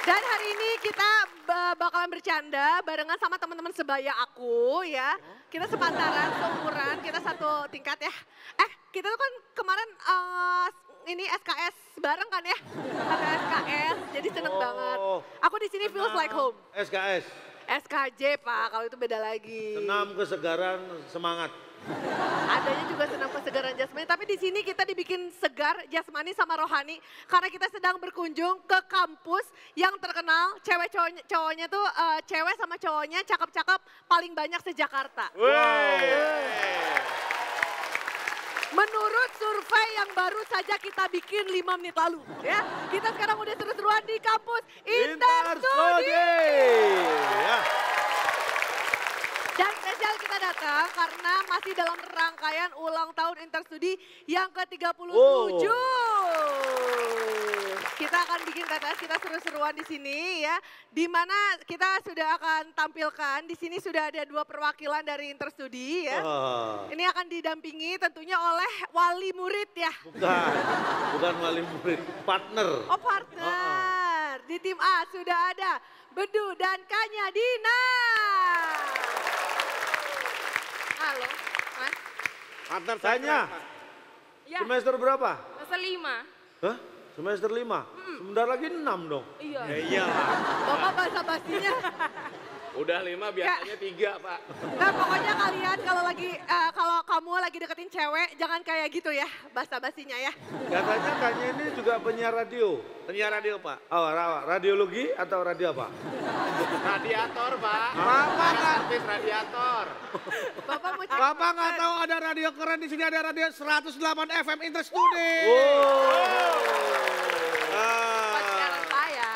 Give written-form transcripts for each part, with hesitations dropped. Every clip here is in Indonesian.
Dan hari ini kita bakalan bercanda barengan sama teman-teman sebaya aku ya. Kita sepantaran, seumuran, kita satu tingkat ya. Kita tuh kan kemarin ini SKS bareng kan ya. Satu SKS, jadi seneng banget. Aku di sini feels like home. SKS. SKJ Pak, kalau itu beda lagi. Senam, kesegaran, semangat. Adanya juga senam kesegaran jasmani, tapi di sini kita dibikin segar jasmani sama rohani karena kita sedang berkunjung ke kampus yang terkenal cewek cowoknya tuh cewek sama cowoknya cakep-cakep paling banyak se-Jakarta. Menurut survei yang baru saja kita bikin 5 menit lalu ya. Kita sekarang udah seru-seruan di kampus Interstudi. Ya. Dan spesial kita datang karena masih dalam rangkaian ulang tahun Interstudi yang ke-37. Kita akan bikin TTS, kita seru-seruan di sini ya. Di mana kita sudah akan tampilkan, di sini sudah ada 2 perwakilan dari Interstudi ya. Ini akan didampingi tentunya oleh wali murid ya. Bukan wali murid, partner. Oh partner, di tim A sudah ada Bedu dan Kanya Dina. Halo, Mas. Partner tanya, Ya, semester berapa? semester 5. Hah? Semester 5? Sebentar lagi 6 dong. Iya. Ya iyalah. Bapak basa-basinya. Udah 5 biasanya 3 Pak. Nah pokoknya kalian kalau kamu lagi deketin cewek jangan kayak gitu ya basa-basinya ya. Katanya Kanya ini juga penyiar radio. Penyiar radio Pak. Oh, radiologi atau radio apa? Radiator Pak. Bapak nggak? Servis radiator. Bapak mau cek. Bapak nggak tahu ada radio keren, di sini ada radio 108 FM Interstudi. Pacaran saya.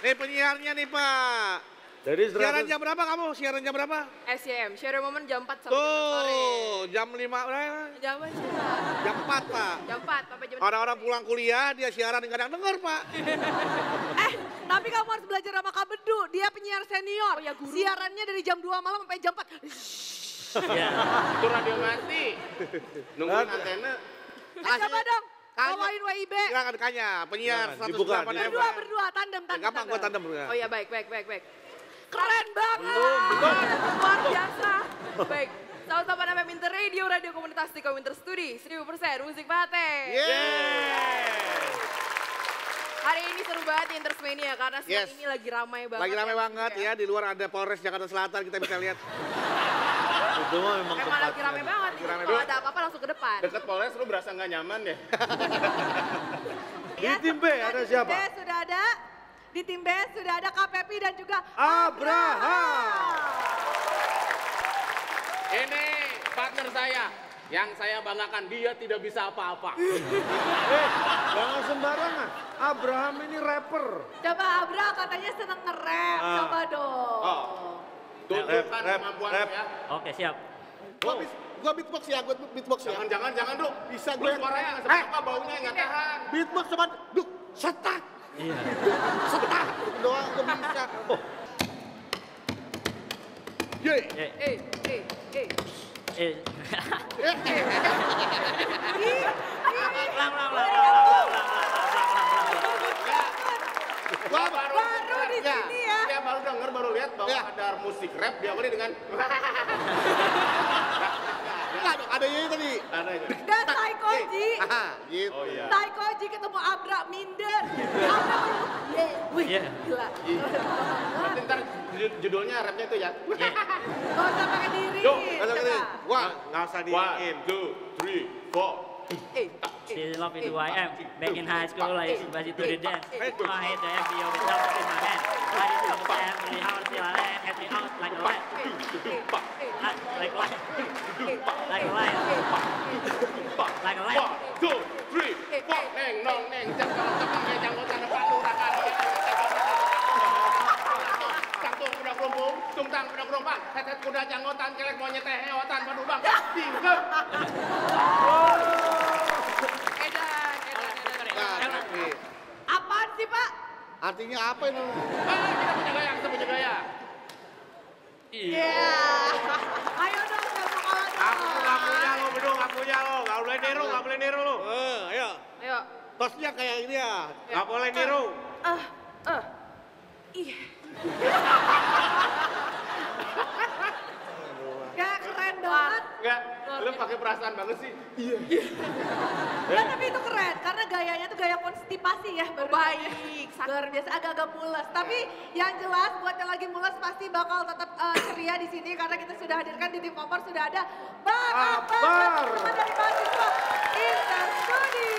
Nih penyiarnya nih Pak. Jadi Siaran 100. jam berapa kamu? Siaran jam berapa? SCM, share moment jam 4 sampai jam sore. Tuh, jam 5, Jam berapa? jam 4 Pak. Jam 4 sampai jam Orang-orang pulang kuliah, dia siaran kadang denger Pak. Tapi kamu harus belajar sama Kak Bedu, dia penyiar senior. ya, guru. Siarannya dari jam 2 malam sampai jam 4. Itu radio mati. Nungguin antena. Coba dong, Kanya. bawain WIB. Silakan Kanya, penyiar Jangan, 108 dibuka, FM. Berdua, tandem. Gampang gue tandem. Oh ya baik. Keren banget. Luar biasa. Baik, 108 FM Inter Radio, radio komunitas di Interstudi, 1000% musik Pate. Hari ini seru banget di Intersmania karena siang Yes. ini lagi ramai banget. Lagi ramai banget ya, di luar ada Polres Jakarta Selatan, kita bisa lihat. Itu mah memang Emang lagi tempatnya. ramai banget. Lagi rame Kalau ada apa-apa langsung ke depan. Deket Polres lu berasa nggak nyaman ya? Di tim B ada siapa? Di tim B sudah ada. Di tim B sudah ada Kak Pepi dan juga Abraham. Ini partner saya. Yang saya banggakan dia tidak bisa apa-apa. Jangan sembarangan. Abraham ini rapper. Coba Abra katanya seneng nge-rap, coba dong. Oh. Tunjukkan Rap. kemampuan ya. Oke, siap. Gua beatbox ya, Jangan dulu. Bisa Lu suaranya nggak seperti apa, baunya nggak tahan. Beatbox sama duk, setak. Iya. Setak doang gua bisa. Ye. Eh. Baru di sini ya. Dia baru denger, baru lihat bahwa Ya. ada musik rap, dia awalnya dengan Enggak, ada ini tadi. ada aja. Dan Taikoji. Gitu. Oh iya. Taikoji ketemu Abra minder. Abra baru, wih Iya. gila. Nanti ntar judulnya rapnya itu ya. Gak usah pakai diri. Yuk, Ada tadi. Wah, enggak usah 1, 2, 3, 4. Still love is who I am. Back in high school, I used to bust it to the dance. I hit the FBO with doubles in my hand. I did double tap, really hard till I land. Had me out like a lion. Like a lion. Like a lion. Like a lion. 1, 2, 3, 4. Neng, nong, neng, cakal, cakal, janggotan, palurahan. Satu kuda kerumpung, tungtang kuda kerumpang. Hetet kuda janggotan, kelek monyet teh heotan, padubang. Bingung. Apaan sih Pak? artinya apa ini? Kita punya gaya. Iya. Ayo dong, jangan kalah dong. Aku nggak punya lo, Bedu, nggak punya lo. Nggak boleh niru, nggak boleh niru lo. Ayo. Ayo. Tosnya kayak ini ya. Nggak boleh niru. Iya. Ya keren banget. Enggak, lu pakai perasaan banget sih. Nah, tapi itu keren karena gayanya tuh gaya konstipasi ya baru. Baik. Luar biasa agak-agak mules. Tapi yang jelas buat yang lagi mules pasti bakal tetap ceria di sini karena kita sudah hadirkan di tim Popor sudah ada Bang Akbar teman dari mahasiswa Interstudi.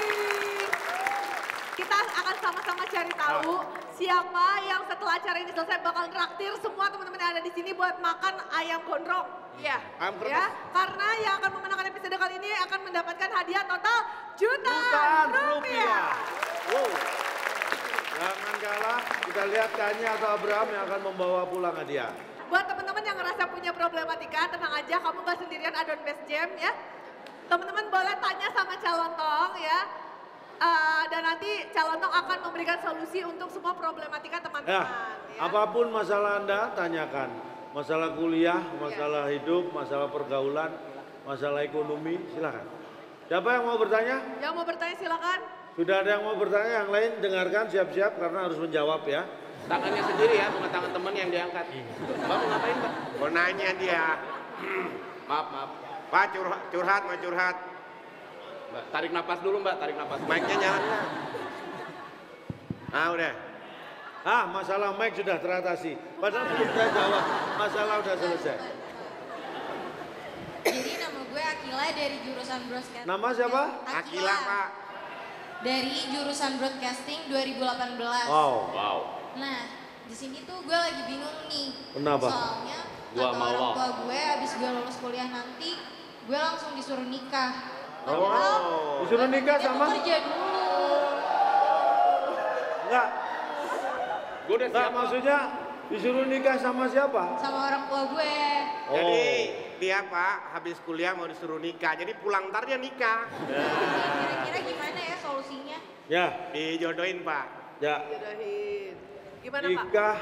Kita akan sama-sama cari tahu siapa yang setelah acara ini selesai bakal traktir semua teman-teman yang ada di sini buat makan ayam gondrong. Iya. Ya, karena yang akan memenangkan episode kali ini akan mendapatkan hadiah total jutaan rupiah. Wow. Jangan kalah, kita lihat Kanya atau Abraham yang akan membawa pulang hadiah. Buat teman-teman yang ngerasa punya problematika, tenang aja, kamu gak sendirian Adon Best Jam ya. Teman-teman boleh tanya sama calon tong ya. Dan nanti calon tong akan memberikan solusi untuk semua problematika teman-teman. Ya. Apapun masalah Anda, tanyakan. Masalah kuliah, masalah hidup, masalah pergaulan, masalah ekonomi, silakan. Siapa yang mau bertanya? Yang mau bertanya silakan. Sudah ada yang mau bertanya, yang lain dengarkan siap-siap karena harus menjawab ya. Tangannya sendiri ya, bukan tangan temen yang diangkat. Mbak mau ngapain, Mbak? Mau nanya dia. Maaf, maaf. Pak curhat, mau curhat. Mbak, tarik napas dulu, Mbak, tarik napas. Mic-nya nyala nggak? Ah udah. Masalah mic sudah teratasi. Padahal belum saya jawab, masalah sudah selesai. Jadi nama gue Akila dari jurusan broadcasting. Nama siapa? Akila Pak. Dari jurusan broadcasting 2018. Wow. Nah, di sini tuh gue lagi bingung nih. Kenapa? Soalnya Gua kata mau orang wow. tua gue abis gue lulus kuliah nanti, gue langsung disuruh nikah. Disuruh nikah Dia sama? mau kerja dulu. Enggak, Gue udah siap, Pak. maksudnya disuruh nikah sama siapa? Sama orang tua gue. Jadi dia Pak habis kuliah mau disuruh nikah. Jadi pulang ntar dia nikah. Kira-kira gimana ya solusinya? Ya, Dijodohin Pak. ya. Jodohin. Gimana Pak? Nikah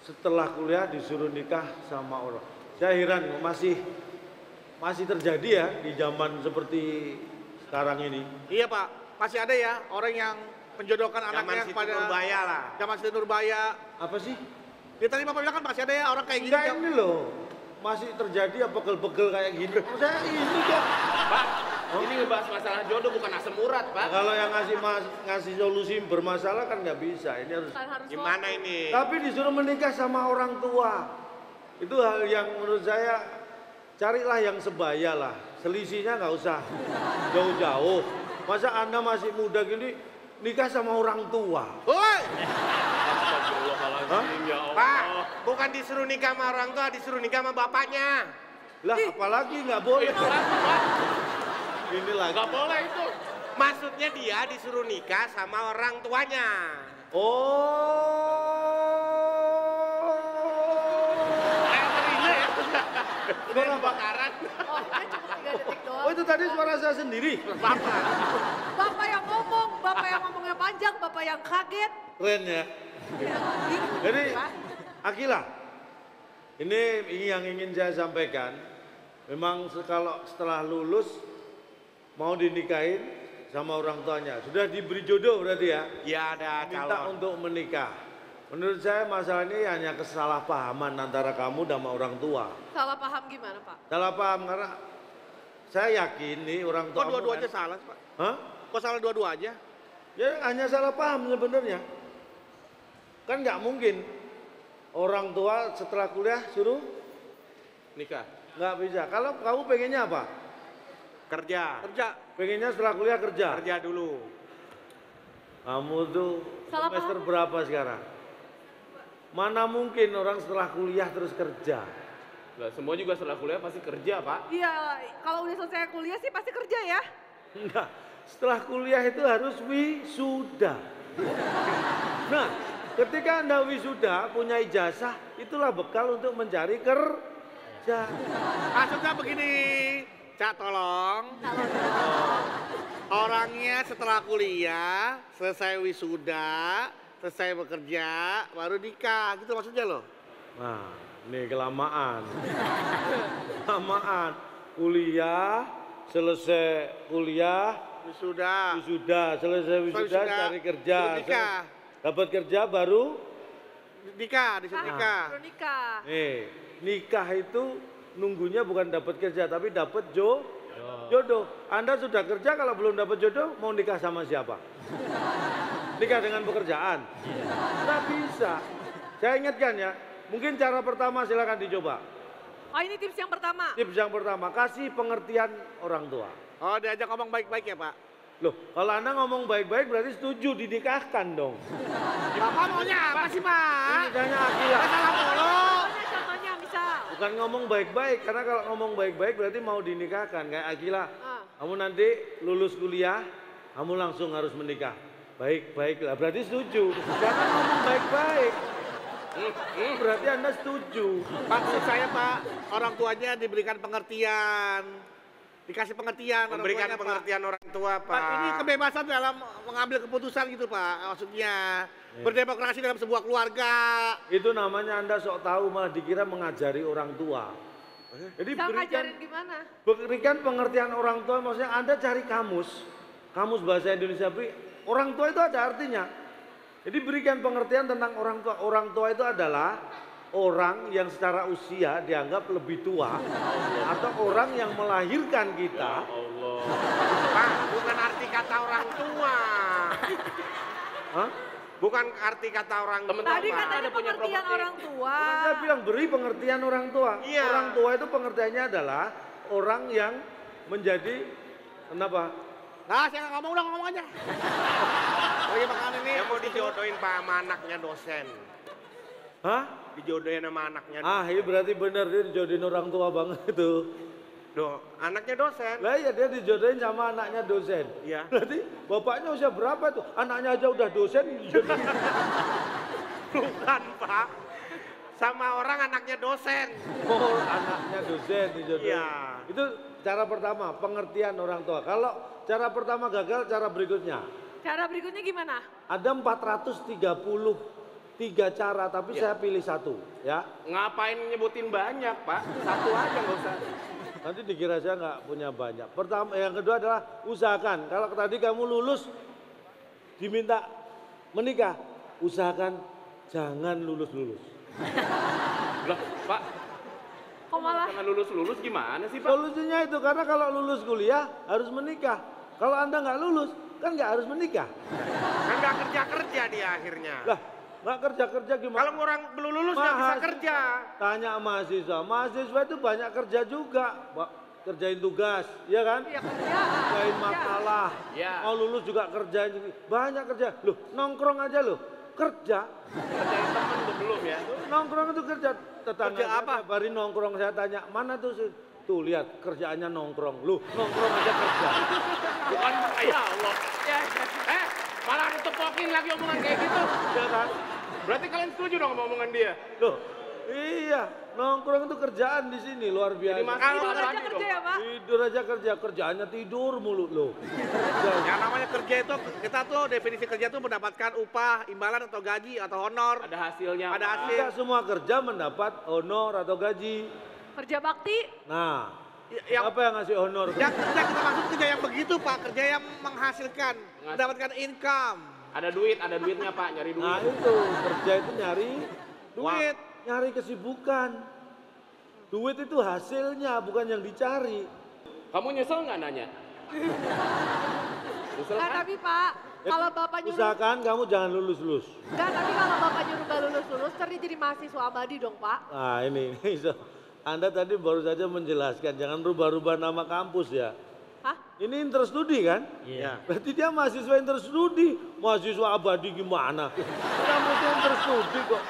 setelah kuliah disuruh nikah sama orang. Saya heran masih terjadi ya di zaman seperti sekarang ini. Iya Pak, masih ada ya orang yang menjodohkan Zaman anaknya situ kepada Nurbaya lah. zaman Siti Nurbaya. Apa sih? Dia tadi Bapak bilang kan masih ada ya orang kayak gini. Enggak ini loh. Masih terjadi apa pegel-pegel kayak gini. Saya ini kok. Pak, ini ngebahas masalah jodoh bukan asam urat, Pak. Nah, kalau yang ngasih solusi bermasalah kan nggak bisa. Ini harus. Kan harus Gimana ini? Tapi disuruh menikah sama orang tua. Itu hal yang menurut saya carilah yang sebaya lah. Selisihnya nggak usah jauh-jauh. Masa Anda masih muda gini nikah sama orang tua? Woi, Astagfirullahaladzim, ya Allah. Pak, bukan disuruh nikah sama orang tua, disuruh nikah sama bapaknya. Lah apalagi nggak boleh. Itu lagi, Pak. Ini lagi. Nggak boleh itu. Maksudnya dia disuruh nikah sama orang tuanya. Suara apa? Bakaran. Oh, dia cuma 3 detik doang. Oh itu tadi suara saya sendiri. Bapak yang ngomong, Bapak yang ngomongnya panjang, Bapak yang kaget. Keren ya. Jadi Akila, ini yang ingin saya sampaikan. Memang kalau setelah lulus mau dinikahin sama orang tuanya. Sudah diberi jodoh berarti ya? Ya ada Minta calon. untuk menikah. Menurut saya masalah ini hanya kesalahpahaman antara kamu dan orang tua. Salah paham gimana Pak? Salah paham karena saya yakin nih orang tua. kok dua-duanya salah Pak? Hah? Kok salah dua-dua aja? Ya hanya salah paham sebenarnya. Kan nggak mungkin orang tua setelah kuliah suruh Nikah. nggak bisa. Kalau kamu pengennya apa? Kerja. Kerja. Pengennya setelah kuliah kerja. Kerja dulu. Kamu tuh Salah semester berapa sekarang? Mana mungkin orang setelah kuliah terus kerja? Lah, semua juga setelah kuliah pasti kerja, Pak. Iya, kalau udah selesai kuliah sih pasti kerja ya. Enggak. Setelah kuliah itu harus wisuda. Nah, ketika Anda wisuda punya ijazah, itulah bekal untuk mencari kerja. Maksudnya begini, Cak tolong. Orangnya setelah kuliah, selesai wisuda, selesai bekerja, baru nikah. Gitu maksudnya loh. Nah, ini kelamaan. Kelamaan. Kuliah, selesai kuliah, Wisuda. wisuda, selesai wisuda Wisuda, cari kerja. baru nikah. Dapat kerja baru Nikah, disuruh nikah. Suruh nikah. Nikah itu nunggunya bukan dapat kerja tapi dapat jodoh. Anda sudah kerja kalau belum dapat jodoh mau nikah sama siapa? Nikah dengan pekerjaan? Nggak bisa. Saya ingatkan ya, mungkin cara pertama silakan dicoba. Oh ini tips yang pertama? Tips yang pertama, kasih pengertian orang tua. Oh diajak ngomong baik-baik ya Pak? Loh, kalau Anda ngomong baik-baik berarti setuju dinikahkan dong. Bapak maunya apa sih Pak? Misalnya Akila. Salah mulu. Contohnya misal. Bukan ngomong baik-baik, karena kalau ngomong baik-baik berarti mau dinikahkan. Kayak Akila, kamu nanti lulus kuliah, kamu langsung harus menikah. Baik-baik lah, berarti setuju. Jangan ngomong baik-baik. Berarti Anda setuju. Maksud saya Pak, orang tuanya diberikan pengertian. Dikasih pengertian. Memberikan pengertian orang tua Pak. Ini kebebasan dalam mengambil keputusan gitu Pak, maksudnya. Berdemokrasi dalam sebuah keluarga. Itu namanya Anda sok tahu malah dikira mengajari orang tua. Jadi berikan pengertian orang tua, maksudnya Anda cari kamus bahasa Indonesia, orang tua itu ada artinya. Jadi berikan pengertian tentang orang tua. Orang tua itu adalah orang yang secara usia dianggap lebih tua atau orang yang melahirkan kita. Pak, bukan arti kata orang tua. Hah? Bukan arti kata orang tua. Tadi katanya pengertian orang tua. Bukan saya bilang beri pengertian orang tua. Iya. Orang tua itu pengertiannya adalah orang yang menjadi kenapa? Nah, saya nggak ngomong, udah ngomong aja. Lagi makan ini. Yang mau dijodohin Pak sama anaknya dosen. Hah? Dijodohin sama anaknya. Ini berarti benar dia dijodohin orang tua banget itu. Anaknya dosen. Lah iya dia dijodohin sama anaknya dosen. Iya. Berarti bapaknya usia berapa tuh? Anaknya aja udah dosen. Bukan Pak. Sama orang anaknya dosen. Oh, anaknya dosen dijodohin. Iya. Itu cara pertama, pengertian orang tua. Kalau cara pertama gagal, cara berikutnya. Cara berikutnya gimana? Ada 433 cara, tapi saya pilih satu, ya. Ngapain nyebutin banyak, Pak? Satu aja nggak usah. Nanti dikira saya nggak punya banyak. Pertama, yang kedua adalah usahakan. Kalau tadi kamu lulus, diminta menikah, usahakan jangan lulus-lulus. Loh, Pak, Kok malah? jangan lulus-lulus gimana sih, Pak? Solusinya itu karena kalau lulus kuliah harus menikah. Kalau Anda nggak lulus, kan nggak harus menikah. Kan nggak kerja-kerja dia akhirnya. Lah, nggak kerja-kerja gimana? Kalau orang belum lulus nggak bisa kerja. Tanya mahasiswa. Mahasiswa itu banyak kerja juga. Kerjain tugas, ya kan? Ya kerja. Kerjain makalah. Ya. Mau lulus juga kerjain. Banyak kerja. Loh, nongkrong aja loh. Kerja. Kerjain temen tuh belum ya? Nongkrong itu kerja. Tetangga Kerja saya apa? tiap hari nongkrong, saya tanya, mana tuh sih? Tuh lihat kerjaannya nongkrong. Loh, nongkrong aja kerja. Bukan, ya Allah. Malah ditepokin lagi omongan kayak gitu. Ya kan? Berarti kalian setuju dong sama omongan dia? Loh, iya. Nongkrong itu kerjaan di sini luar biasa. Jadi mas- Tidur Apa aja lagi kerja dong? ya Pak? Tidur aja kerja, kerjaannya tidur mulu loh. Yang namanya kerja itu, kita tuh definisi kerja itu mendapatkan upah, imbalan atau gaji atau honor. Ada hasilnya. Ada Pak. hasil. Tidak semua kerja mendapat honor atau gaji. Kerja bakti? Nah, Yang apa yang ngasih honor? yang kerja kita maksud kerja yang begitu Pak, kerja yang menghasilkan, mendapatkan income. Ada duitnya Pak, nyari duit. Nah itu, kerja itu nyari Duit. nyari kesibukan. Duit itu hasilnya, bukan yang dicari. Kamu nyesel nggak nanya? Nyesel Nah, kan? tapi Pak, kalau Bapak nyuruh, Usahakan kamu jangan lulus-lulus. enggak, tapi kalau Bapak nyuruh nggak lulus-lulus, ntar dia jadi mahasiswa abadi dong Pak. Nah ini. Anda tadi baru saja menjelaskan, jangan rubah-rubah nama kampus ya. Hah? Ini interstudi kan? Iya. Berarti dia mahasiswa interstudi. Mahasiswa abadi gimana? Kamu itu interstudi kok.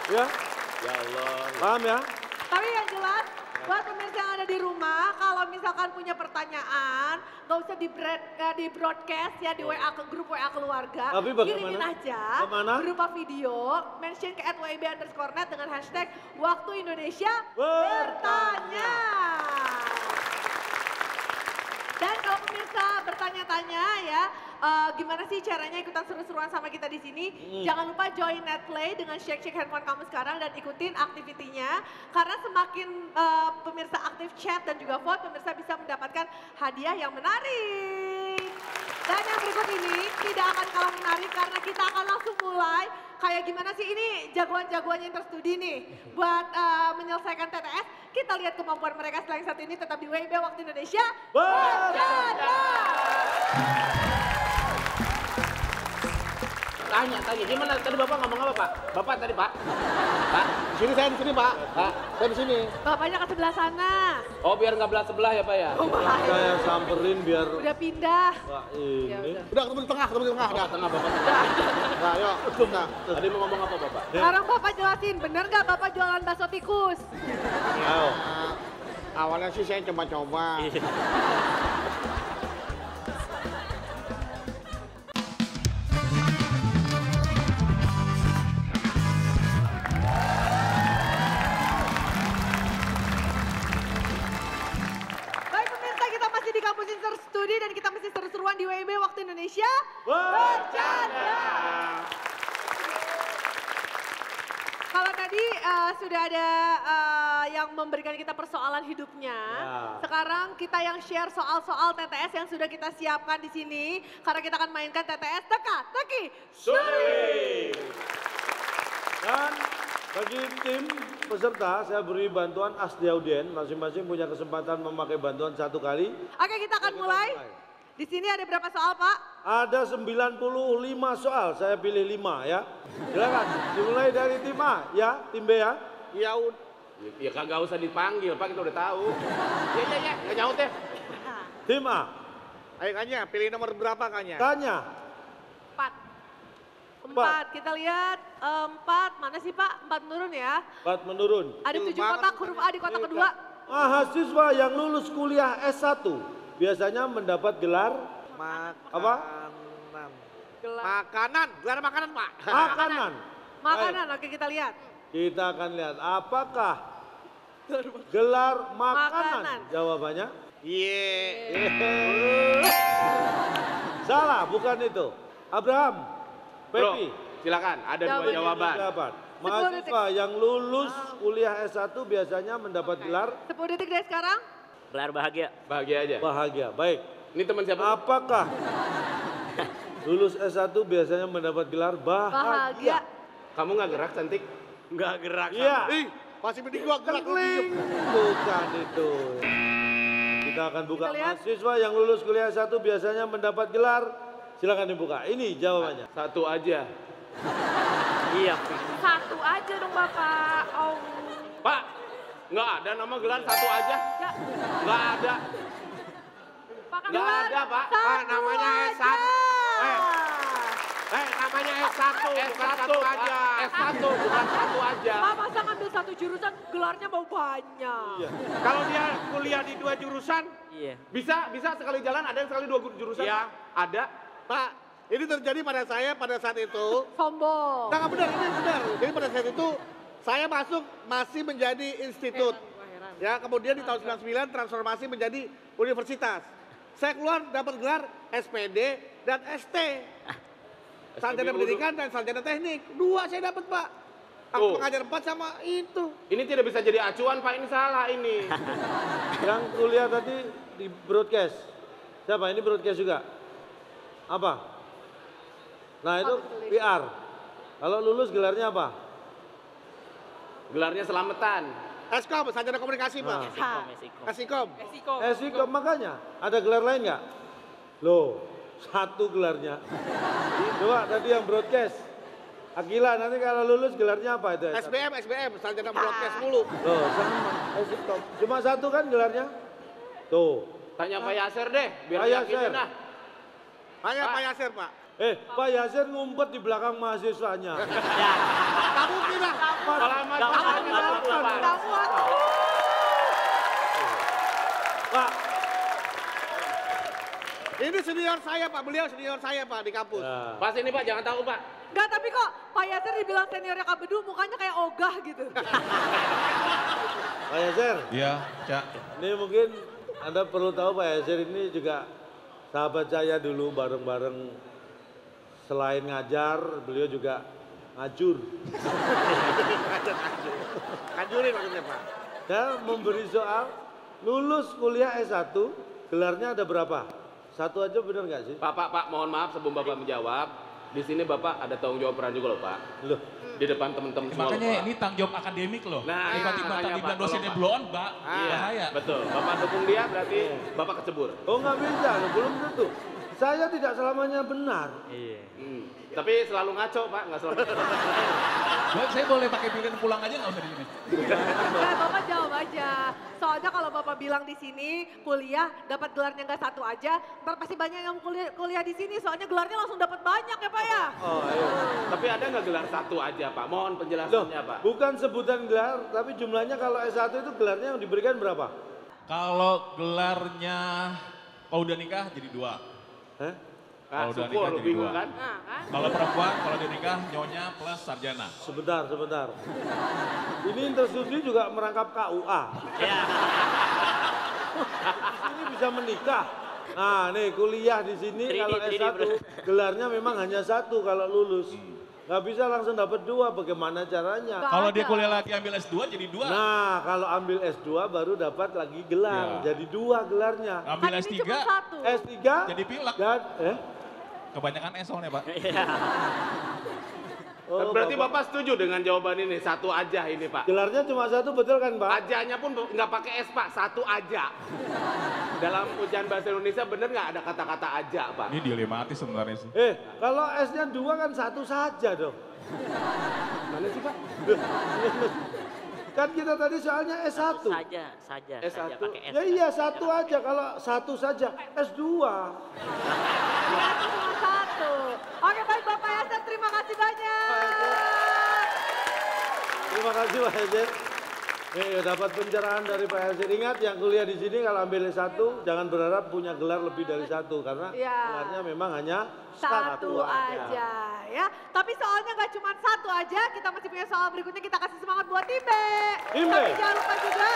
Ya, Ya Allah. paham ya? Tapi yang jelas, buat pemirsa yang ada di rumah, kalau misalkan punya pertanyaan, nggak usah di broadcast ya di WA, ke grup WA keluarga. Tapi bagaimana? Kirimin aja Kemana? berupa video, mention ke @wib_net dengan hashtag Waktu Indonesia Bertanya. Dan kalau pemirsa bertanya-tanya ya, gimana sih caranya ikutan seru-seruan sama kita di sini? Jangan lupa join Netplay dengan shake handphone kamu sekarang dan ikutin aktivitinya. Karena semakin pemirsa aktif chat dan juga vote, pemirsa bisa mendapatkan hadiah yang menarik. Dan yang berikut ini tidak akan kalah menarik karena kita akan langsung mulai kayak gimana sih ini jagoan-jagoannya Interstudi nih buat menyelesaikan TTS. Kita lihat kemampuan mereka setelah yang satu ini tetap di WIB Waktu Indonesia Bercanda. Tanya, gimana tadi Bapak ngomong apa Pak? Bapak tadi Pak? Pak, di sini saya di sini Pak. Pak, saya di sini. Bapaknya ke sebelah sana. Oh biar nggak belah sebelah ya Pak ya? Oh, bahaya. Saya samperin biar Udah pindah. Pak ini. Udah ketemu di tengah, Udah tengah Bapak. Nah, yuk. Nah. Tadi mau ngomong apa Bapak? Sekarang Bapak jelasin, bener nggak Bapak jualan bakso tikus? Ayo. Awalnya sih saya coba-coba. Baik pemirsa, kita masih di kampus Interstudi dan kita masih seru-seruan di WIB Waktu Indonesia Bercanda. Kalau tadi sudah ada yang memberikan kita persoalan hidupnya, sekarang kita yang share soal-soal TTS yang sudah kita siapkan di sini, karena kita akan mainkan TTS teka-teki Suri. Dan bagi tim peserta saya beri bantuan Asdiaudien, masing-masing punya kesempatan memakai bantuan 1 kali. Oke, kita akan mulai. Di sini ada berapa soal, Pak? Ada 95 soal, saya pilih 5 ya. Silakan, dimulai dari tim A ya, tim B ya. Ya udah. Ya kagak usah dipanggil Pak, kita udah tahu. Ya, nggak nyaut ya. Tim A, Ayo Kanya, pilih nomor berapa Kanya? tanya. 4. Kita lihat 4. Mana sih, Pak? 4 menurun ya. 4 menurun. Ada 7 kotak, huruf A di kotak kedua. Mahasiswa yang lulus kuliah S1 biasanya mendapat gelar apa? Makanan, gelar makanan Pak. Makanan. Makanan, oke kita lihat. Kita akan lihat apakah gelar makanan. Makanan. Jawabannya Iya. salah, bukan itu. Abraham, Bro, Pepi. silakan. Ada 2 Jawabannya. jawaban. Jawaban. Mahasiswa yang lulus kuliah S1 biasanya mendapat gelar 10 detik dari sekarang. Gelar bahagia. Bahagia aja. bahagia. Baik. Ini teman siapa? Apakah lulus S1 biasanya mendapat gelar Bahagia. Kamu nggak gerak cantik? Nggak gerak. Iya. Ih, masih mending gua gerak lu diem. Bukan itu. Kita akan buka. Kita lihat. Mahasiswa yang lulus kuliah S1 biasanya mendapat gelar. Silakan dibuka. Ini jawabannya. 1 aja. Iya. 1 aja dong Bapak. Oh. Pak, nggak ada nama gelar 1 aja. Ya, Nggak ada. Pak kan Nggak ada Pak. Pak, namanya S1. Namanya S1, bukan 1 aja. S1, bukan 1 aja. Pak masa ngambil 1 jurusan gelarnya mau banyak. Kalau dia kuliah di 2 jurusan, Iya. bisa sekali jalan, ada yang sekali 2 jurusan. Iya, ada. Pak, ini terjadi pada saya pada saat itu. Sombong. Nah, benar, ini benar. Jadi pada saat itu saya masih menjadi institut. Ya, kemudian di tahun 99 transformasi menjadi universitas. Saya keluar dapat gelar SPD dan ST. Sarjana pendidikan dan sarjana teknik. 2 saya dapat, Pak. Aku pengajar 4 sama itu. Ini tidak bisa jadi acuan Pak, ini salah ini. Yang kuliah tadi di broadcast. Siapa? Ini broadcast juga. Apa? Nah itu PR. Kalau lulus gelarnya apa? Gelarnya selamatan. Eskom, sarjana komunikasi, Pak. Esikom. Esikom. Esikom makanya. Ada gelar lain nggak? Loh, 1 gelarnya. Coba tadi yang broadcast. Akila nanti kalau lulus gelarnya apa itu? SBM, sarjana broadcast mulu. Loh, sama. Esikom. Cuma 1 kan gelarnya? Tuh. Tanya Pak Yasser deh, biar Pak yakin Yasser. nah. Hanya Pak Yasir, Pak. Pak Yasir ngumpet di belakang mahasiswanya. Kamu kira? Selamat Pak. Pak, Ini senior saya, Pak. Beliau senior saya, Pak, di kampus. ya. Pas ini Pak, jangan tahu Pak. Enggak, tapi kok Pak Yasir dibilang seniornya Kak Bedu mukanya kayak ogah gitu. Pak Yasir, Iya, Cak. ini mungkin Anda perlu tahu Pak Yasir ini juga sahabat saya dulu bareng-bareng. Selain ngajar, beliau juga ngajur. Kanjurin maksudnya, Pak. Saya memberi soal, lulus kuliah S1, gelarnya ada berapa? 1 aja benar nggak sih? Pak, mohon maaf sebelum Bapak menjawab. di sini Bapak ada tanggung jawab peran juga loh Pak. Loh, Di depan teman-teman semua. Makanya loh, Pak. ini tanggung jawab akademik loh. Nah, Tiba-tiba makanya, tadi bilang Pak, dosennya tolong, blow on, Mbak. Iya, Bahaya. betul. Bapak dukung dia berarti Bapak kecebur. oh nggak bisa, loh, belum tentu. Saya tidak selamanya benar. Iya. Tapi selalu ngaco Pak, nggak selalu. Saya boleh pakai pilihan pulang aja nggak usah di sini? Nah, Bapak jawab aja. Soalnya kalau Bapak bilang di sini kuliah dapat gelarnya nggak satu aja, ntar pasti banyak yang kuliah di sini. Soalnya gelarnya langsung dapat banyak ya Pak ya. Oh, ayo. Tapi ada nggak gelar satu aja Pak? Mohon Loh, penjelasannya Pak. bukan sebutan gelar, tapi jumlahnya kalau S1 itu gelarnya yang diberikan berapa? Kalau gelarnya, kalau udah nikah jadi 2. Hah? Kak, Kalau udah syukur nikah lu jadi bingung 2. kan? Nah kan? Kalau perempuan, kalau dia nikah nyonya plus sarjana. Sebentar, sebentar. Ini Interstudi juga merangkap KUA. Iya. Ini bisa menikah. Nah, nih kuliah di sini 3D, kalau 3D, S1 bro. gelarnya memang hanya 1 kalau lulus. Nggak bisa langsung dapat 2, bagaimana caranya? Nggak Kalau dia ada. kuliah lagi ambil S2 jadi 2. Nah, kalau ambil S2 baru dapat lagi gelar. Ya. Jadi 2 gelarnya. Ambil Kan ini S3 cuma satu. S3 jadi pilek. dan Kebanyakan S soalnya, Pak. Iya. Oh, Berarti Bapak setuju dengan jawaban ini, satu aja ini Pak. gelarnya cuma 1 betul kan, Pak? Ajanya pun nggak pakai S Pak, satu aja. Dalam ujian bahasa Indonesia bener nggak ada kata-kata aja Pak? Ini dilematis sebenarnya sih. Kalau S-nya 2 kan 1 saja dong. Mana sih Pak? Kan kita tadi soalnya S1. Saja, saja S1. pakai S. Ya iya 1 aja, kalau 1 saja S2. Ya, cuma satu. Oke baik Bapak Yasen, terima kasih banyak. Terima kasih Pak Yasin. Nih dapat pencerahan dari Pak Yasin. Ingat yang kuliah di sini kalau ambil S1 jangan berharap punya gelar lebih dari 1 karena Iya. gelarnya memang hanya Satu aja ya. Tapi soalnya nggak cuma 1 aja, kita masih punya soal berikutnya, kita kasih semangat buat Tim B. Tim B. Tapi jangan lupa juga,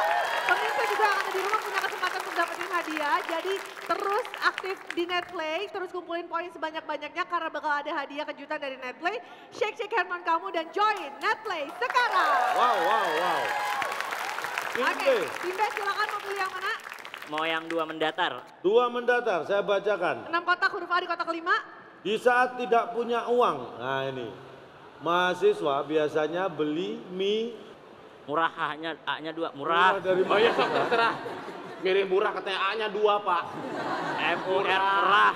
pemirsa juga yang ada di rumah punya kesempatan untuk dapetin hadiah. Jadi terus aktif di Netplay, terus kumpulin poin sebanyak-banyaknya karena bakal ada hadiah kejutan dari Netplay. Shake handphone kamu dan join Netplay sekarang. Wow. Tim B. Oke, Tim B silakan mau pilih yang mana? Mau yang 2 mendatar. 2 mendatar, saya bacakan. 6 kotak huruf A di kotak 5. Di saat tidak punya uang, nah ini, mahasiswa biasanya beli mie Murah, A-nya 2, murah. dari Oh iya mana? sok terserah. Mirip murah katanya A-nya 2 Pak. M-U-R, murah.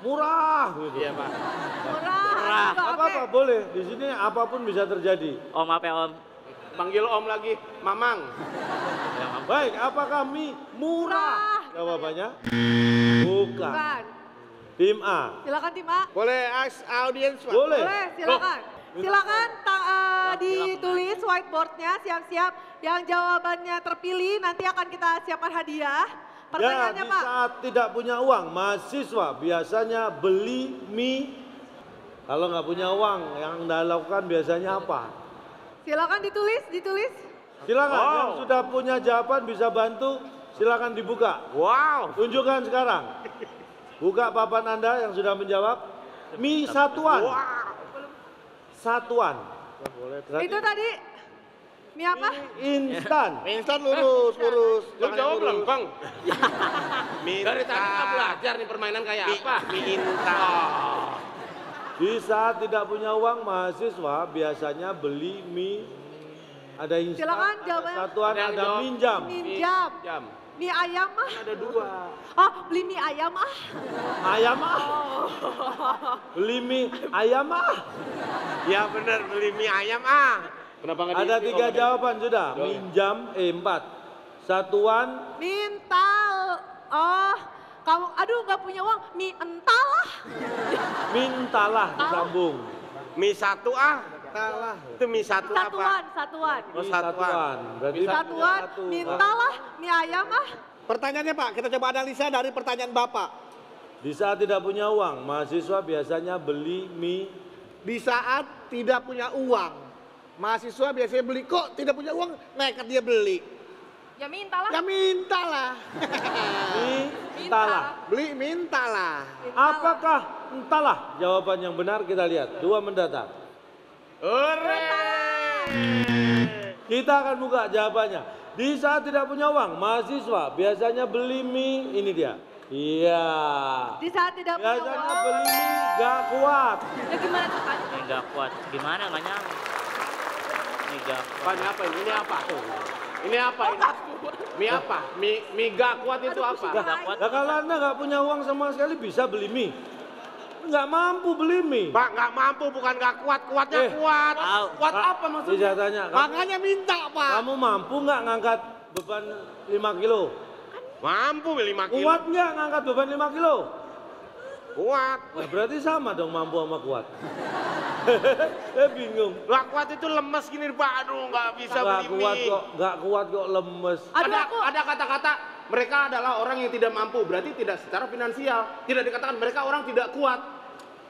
Murah gitu. Iya Pak. Murah. Gak apa-apa, boleh. Di sini apapun bisa terjadi. Om apa ya Om? Panggil Om lagi, Mamang. Baik, apakah mie murah? Jawabannya bukan. Bukan. Tim A. Silakan Tim A. Boleh ask audience, Pak? Boleh. Boleh, silakan. Silakan ditulis whiteboardnya, siap-siap. Yang jawabannya terpilih nanti akan kita siapkan hadiah. Ya, Pertanyaannya di Pak. saat tidak punya uang, mahasiswa biasanya beli mie. Kalau nggak punya uang, yang Anda lakukan biasanya apa? Silakan ditulis. Silakan, Wow. yang sudah punya jawaban bisa bantu, silakan dibuka. Wow. Tunjukkan sekarang. Buka papan Anda yang sudah menjawab. Mie satuan. Satuan. Itu tadi mie apa? Instan. Instan lurus. Lu Tangannya jawab lurus. lempeng. Minta. Dari tadi nggak belajar nih permainan kayak apa? Minta. Di saat tidak punya uang, mahasiswa biasanya beli mie. Ada instan, Silakan ada jawabannya. satuan, Ada yang ada jawab. minjam. Minjam. Jam. Mie ayam mah. Ada 2. Oh, beli mie ayam ah. Ayam ah. Beli mie ayam ah. Ya bener beli mie ayam ah. Kenapa nggak Ada diisi, 3 Om? jawaban sudah. Jawab. Minjam, 4. Satuan, Mintal. Oh, kamu aduh nggak punya uang, mie ental lah. mintalah disambung. Mie satu ah. Mintalah. Itu mie satu apa? Satuan. Oh, Mie satuan. Berarti Satuan, satu. mintalah mie ayam ah. Pertanyaannya Pak, kita coba analisa dari pertanyaan Bapak. Di saat tidak punya uang, mahasiswa biasanya beli mie. Di saat tidak punya uang, mahasiswa biasanya beli. Kok tidak punya uang, nekat dia beli. Ya minta lah. Ya mintalah. Entahlah. Beli mintalah. Apakah entahlah jawaban yang benar kita lihat. 2 mendatar. Kita akan buka jawabannya. Di saat tidak punya uang, mahasiswa biasanya beli mie, ini dia. Iya. Di saat tidak punya Biasanya uang. Belimi gak kuat. Ya gimana tuh Pak? Ini nggak kuat. Gimana nggak nyampe? Ini nggak kuat. Pak, ini apa ini? Ini apa tuh? Ini apa ini? Mie apa? Mie gak kuat itu apa? Nggak kuat. Nah, kalau Anda nggak punya uang sama sekali bisa beli mie. Nggak mampu beli mie. Pak, nggak mampu, bukan nggak kuat, kuatnya kuat. Kuat Pak, apa maksudnya? Saya tanya, Makanya minta, Pak. kamu mampu nggak ngangkat beban 5 kilo? Mampu 5 kilo. Kuat nggak ngangkat beban 5 kilo? Kuat. Nah, berarti sama dong mampu sama kuat. Bingung. Lah kuat itu lemes gini Pak, aduh nggak bisa Nggak beli kuat mie. kok, nggak kuat kok lemes. Aduh aku. Ada kata-kata mereka adalah orang yang tidak mampu, berarti tidak secara finansial. Tidak dikatakan mereka orang tidak kuat.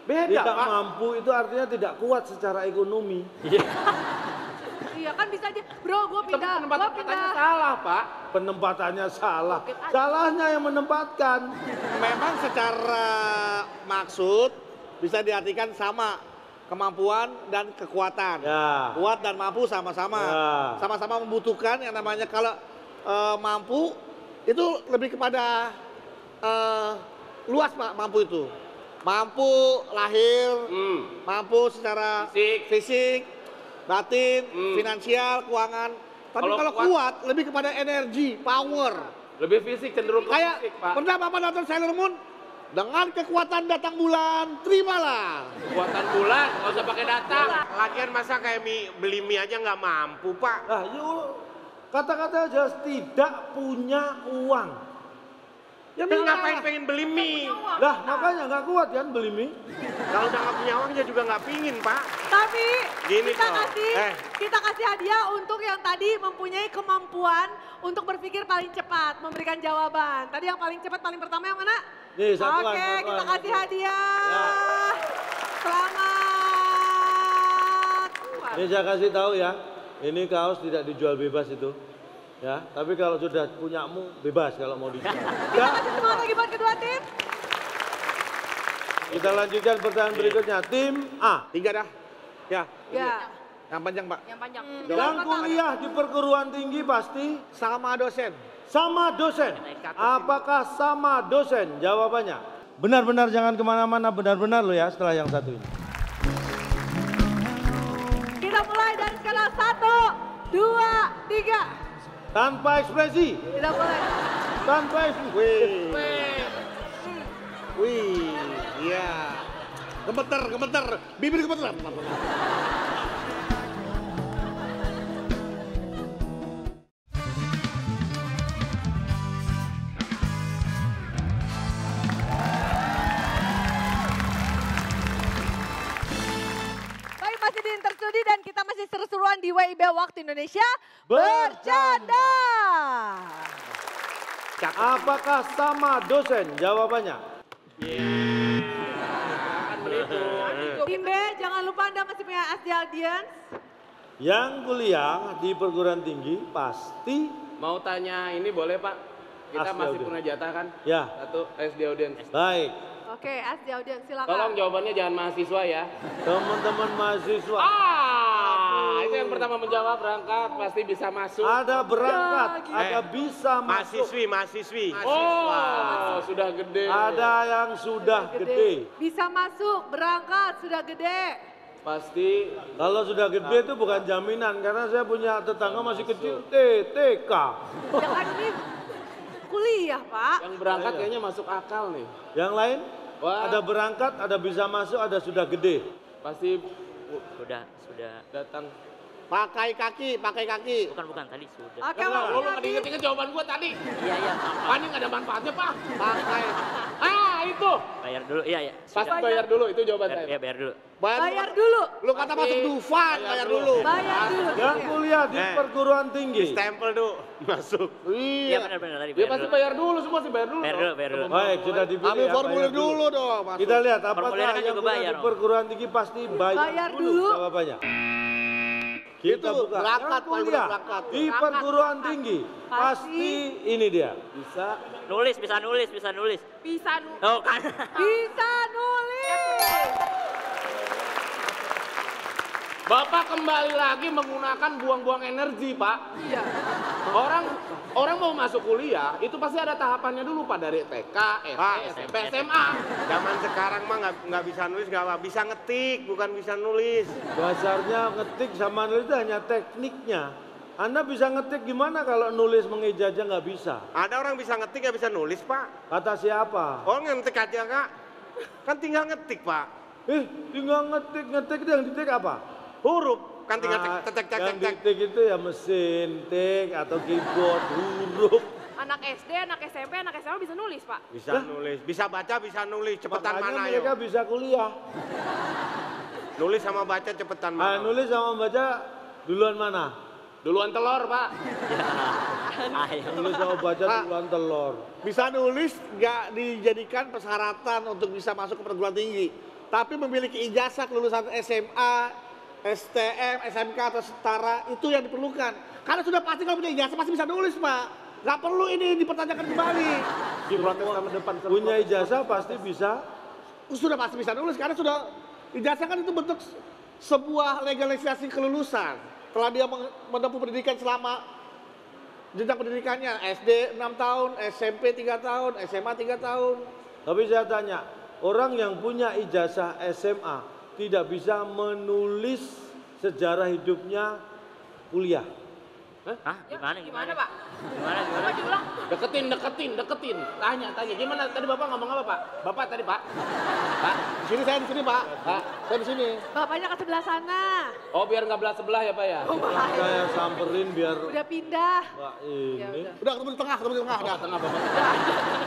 Beda, Tidak Pak. mampu itu artinya tidak kuat secara ekonomi. Iya kan bisa aja. Bro, gue Tapi pindah. Gue penempatan pindah. katanya salah, Pak. Penempatannya salah. Salahnya yang menempatkan. Memang secara maksud bisa diartikan sama kemampuan dan kekuatan. Ya. Kuat dan mampu sama-sama. Ya. Sama-sama membutuhkan yang namanya kalau mampu itu lebih kepada luas Pak, mampu itu. Mampu lahir, mampu secara fisik, batin, finansial, keuangan. Tapi kalau kuat lebih kepada energi, power. Lebih fisik, cenderung ke Kayak fisik, Pak. pernah Bapak nonton Sailor Moon? Dengan kekuatan datang bulan, terimalah. Kekuatan bulan, nggak usah pakai datang. Lagian masa kayak beli mie aja nggak mampu Pak. Nah, yuk kata-kata aja tidak punya uang. Ya mie ngapain pengen beli mie? Lah makanya nggak kuat kan beli mie. Kalau udah nggak punya uang dia juga nggak pingin Pak. Tapi Gini kita toh. kasih kita kasih hadiah untuk yang tadi mempunyai kemampuan untuk berpikir paling cepat, memberikan jawaban. Tadi yang paling cepat, paling pertama yang mana? Nih, satuan, Oke, satuan, kita kasih satuan. hadiah. Ya. Selamat. Ini saya kasih tahu ya, ini kaos tidak dijual bebas itu. Ya, tapi kalau sudah punyamu bebas kalau mau dijual. Kita kasih semangat lagi buat kedua tim. Kita lanjutkan pertanyaan berikutnya. Tim A. 3 dah. Ya, Ya. yang panjang Pak. Yang panjang. Yang kuliah di perguruan tinggi pasti Sama dosen. sama dosen. Apakah sama dosen? Jawabannya. Benar-benar jangan kemana-mana, benar-benar lo ya setelah yang satu ini. Kita mulai dari skala 1, 2, 3. Tanpa ekspresi. Kita mulai. Tanpa ekspresi. Wih, iya. Gemeter, bibir gemeter. Baik, masih di Interstudi dan kita masih seru-seruan di WIB Waktu Indonesia Bercanda. Bercanda. Apakah sama dosen? Jawabannya. Tim B, jangan lupa Anda masih punya SD Audience. Yang kuliah di perguruan tinggi pasti Mau tanya ini boleh Pak? Kita SD masih audience. punya jatah kan? ya. Satu SD audience. Baik. Oke, SD Audience silakan. Tolong jawabannya jangan mahasiswa ya. Teman-teman mahasiswa. Itu yang pertama menjawab berangkat pasti bisa masuk. Ada berangkat, ada bisa masuk. Mahasiswi. Oh, sudah gede. Ada yang sudah gede. Bisa masuk, berangkat, sudah gede. Pasti Kalau sudah gede itu bukan jaminan karena saya punya tetangga masih kecil TK. Yang kan ini kuliah, Pak. yang berangkat kayaknya masuk akal nih. Yang lain Wah. ada berangkat, ada bisa masuk, ada sudah gede. Pasti Sudah. datang. Pakai kaki. Bukan tadi sudah. Oke, Lo waktunya nggak habis. diinget-inget jawaban gua tadi. Iya. Pak ini nggak ada manfaatnya Pak. Pakai. Itu. Bayar dulu. Iya. Pasti bayar dulu itu jawaban Bayar, saya. bayar dulu. Bayar dulu. Lu kata masuk Dufan, bayar dulu. Bayar dulu. Yang kuliah di perguruan tinggi. Stempel dulu masuk. Iya benar tadi. Dia pasti bayar dulu, semua sih bayar dulu. Bayar dulu. Baik, sudah dipilih Ambil ya, formulir bayar dulu dong. masuk. Kita lihat apakah Formulirnya kan yang juga kuliah bayar, di Om. perguruan tinggi pasti Bayar dulu. Jawabannya. Kita Itu buka. berangkat, Yang kuliah berangkat. di perguruan tinggi pasti ini dia. Bisa. Bisa nulis. Oh kan. Bisa nulis. Bapak kembali lagi menggunakan buang-buang energi, Pak. Iya. Orang mau masuk kuliah, itu pasti ada tahapannya dulu, Pak. Dari TK, SD, SMP, SMA. Zaman sekarang mah nggak bisa nulis, nggak bisa ngetik, bukan bisa nulis. Dasarnya ngetik sama nulis itu hanya tekniknya. Anda bisa ngetik gimana kalau nulis mengijazah nggak bisa? Ada orang bisa ngetik, nggak bisa nulis, Pak. Kata siapa? Oh, ngetik aja, Kak. Kan tinggal ngetik, Pak. Tinggal ngetik itu yang ditik apa? Huruf, kan tinggal cek. Yang ditik itu ya mesin tik atau keyboard, huruf. Anak SD, anak SMP, anak SMA bisa nulis, Pak. Bisa nulis, bisa baca, bisa nulis. Cepetan Makanya mana mereka yo? bisa kuliah. Nulis sama baca cepetan mana? Nulis sama baca duluan mana? Duluan telur, Pak. Nulis sama baca duluan telur. Bisa nulis nggak dijadikan persyaratan untuk bisa masuk ke perguruan tinggi. Tapi memiliki ijazah kelulusan SMA, STM, SMK atau setara itu yang diperlukan. Karena sudah pasti kalau punya ijazah pasti bisa nulis, Pak. Nggak perlu ini dipertanyakan kembali. Punya ijazah pasti bisa. Sudah pasti bisa nulis karena sudah ijazah kan itu bentuk sebuah legalisasi kelulusan. Setelah dia menempuh pendidikan selama jenjang pendidikannya SD 6 tahun, SMP 3 tahun, SMA 3 tahun. Tapi saya tanya, orang yang punya ijazah SMA tidak bisa menulis sejarah hidupnya kuliah. Hah? Gimana, Pak? Gimana? Coba diulang. Deketin. Tanya. Gimana tadi Bapak ngomong apa, Pak? Bapak tadi, Pak. Pak, Di sini saya di sini, Pak. Pak, saya di sini. Bapaknya ke sebelah sana. oh biar nggak belah sebelah ya, Pak ya? Saya samperin biar Udah pindah. Wah, ini. Udah ketemu di tengah, Udah. Tengah, Bapak.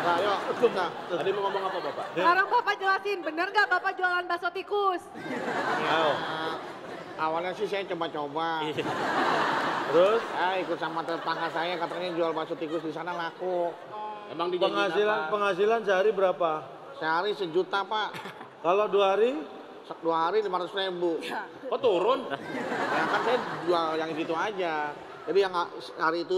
Nah, yuk, nah. Tadi mau ngomong apa, Bapak? Sekarang Bapak jelasin, bener nggak Bapak jualan bakso tikus? Ayo. Awalnya sih saya coba-coba. Terus Ikut sama tetangga saya katanya jual bakso tikus di sana laku. Emang dijanjiin apa? penghasilan sehari berapa? Sehari 1 juta, Pak. Kalau 2 hari? 2 hari 500.000. Kok turun? Ya kan saya jual yang gitu aja. Jadi yang hari itu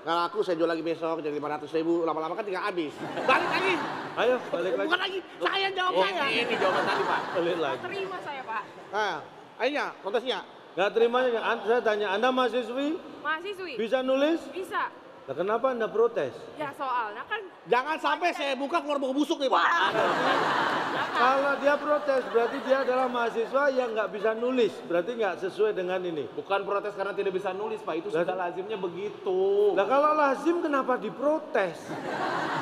nggak laku saya jual lagi besok jadi 500.000. Lama-lama kan tinggal habis. Balik lagi. Ayo, balik lagi. Bukan lagi. Saya jawab saya. Ini jawaban tadi, Pak. Balik lagi. Terima saya, Pak. Nah, akhirnya kontesnya. Gak terimanya, saya tanya, Anda mahasiswi? Mahasiswi. Bisa nulis? Bisa. Nah, kenapa Anda protes? Ya soalnya kan Jangan sampai saya buka keluar bau busuk nih, Pak. Kalau dia protes, berarti dia adalah mahasiswa yang nggak bisa nulis. Berarti nggak sesuai dengan ini. Bukan protes karena tidak bisa nulis, Pak. Itu sudah lazimnya begitu. Nah kalau lazim kenapa diprotes?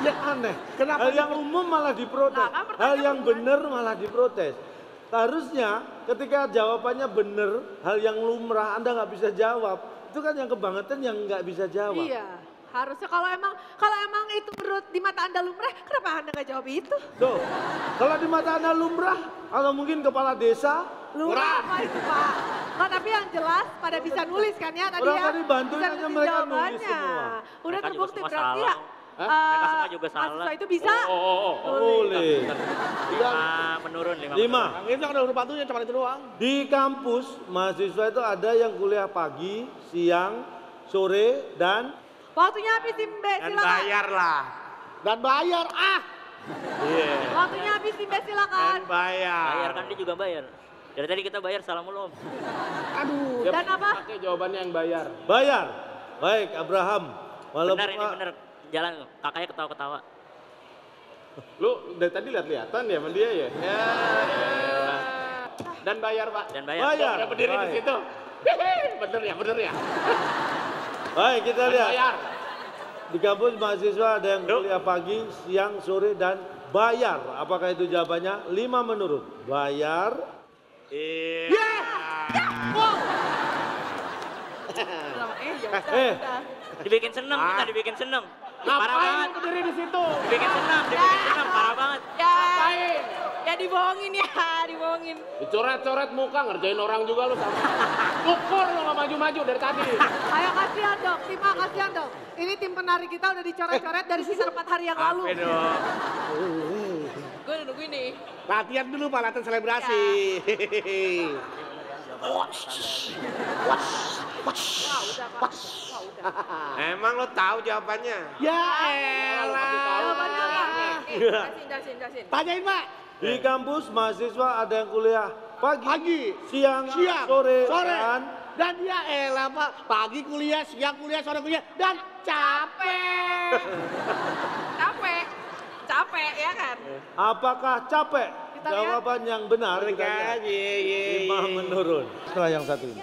Ya aneh. Kenapa Hal yang umum malah diprotes. Nah, kan Hal yang benar malah diprotes. Harusnya ketika jawabannya benar, hal yang lumrah Anda nggak bisa jawab. Itu kan yang kebangetan yang nggak bisa jawab. Iya. Harusnya kalau emang itu menurut di mata Anda lumrah, kenapa Anda nggak jawab itu? Tuh, kalau di mata Anda lumrah, atau mungkin kepala desa, Lumrah apa itu, Pak? Nah, tapi yang jelas pada bisa nulis kan ya tadi orang ya? tadi bantuin Bisa aja nulis mereka nulis jawabannya. semua. Udah Mereka juga terbukti semua berarti salah. ya. Mereka semua juga salah. Mahasiswa itu bisa. Boleh. 5 menurun, 5 5. Yang itu kan udah bantunya cuma itu doang. Di kampus, mahasiswa itu ada yang kuliah pagi, siang, sore, dan Waktunya habis Timbe, Dan silakan. bayar lah. Dan bayar, Iya. Waktunya habis Timbe, silakan. Dan bayar. Bayar kan dia juga bayar. Dari tadi kita bayar, salam mulu Om. Aduh. Dan apa? Pakai jawabannya yang bayar. bayar. Baik, Abraham. Walaupun Benar ini benar. Jalan kakaknya ketawa-ketawa. Lu dari tadi lihat-lihatan ya sama dia ya? Ya. Dan bayar, Pak. Dan bayar. Bayar. Ada berdiri di Baik. situ. Bener ya. Baik, kita Dan lihat. bayar. Di kampus mahasiswa ada yang kuliah pagi, siang, sore, dan bayar. Apakah itu jawabannya? 5 menurut. Bayar. Iya. Dibikin seneng, kita dibikin seneng. Parah Ngapain banget. berdiri di situ? Dibikin seneng, parah banget. Ya dibohongin ya, dibohongin. Dicoret-coret muka, ngerjain orang juga lu sama. Ukur lu nggak maju-maju dari tadi. Ayo kasihan dong, Tima kasihan dong. Ini tim penari kita udah dicoret-coret dari sisa 4 hari yang lalu. Apa dong? Gue udah nungguin nih. Latihan dulu, Pak, latihan selebrasi. Emang lo tahu jawabannya? Ya elah. Jawabannya apa? Dasin. Tanyain, Pak. Di kampus mahasiswa ada yang kuliah Pagi. Siang. Sore. Kan? Dan dia elah Pak, pagi kuliah, siang kuliah, sore kuliah, dan capek. Capek ya kan? Apakah capek? Kita lihat. Jawaban yang benar. Kita lihat. 5 menurun. Setelah yang satu ini.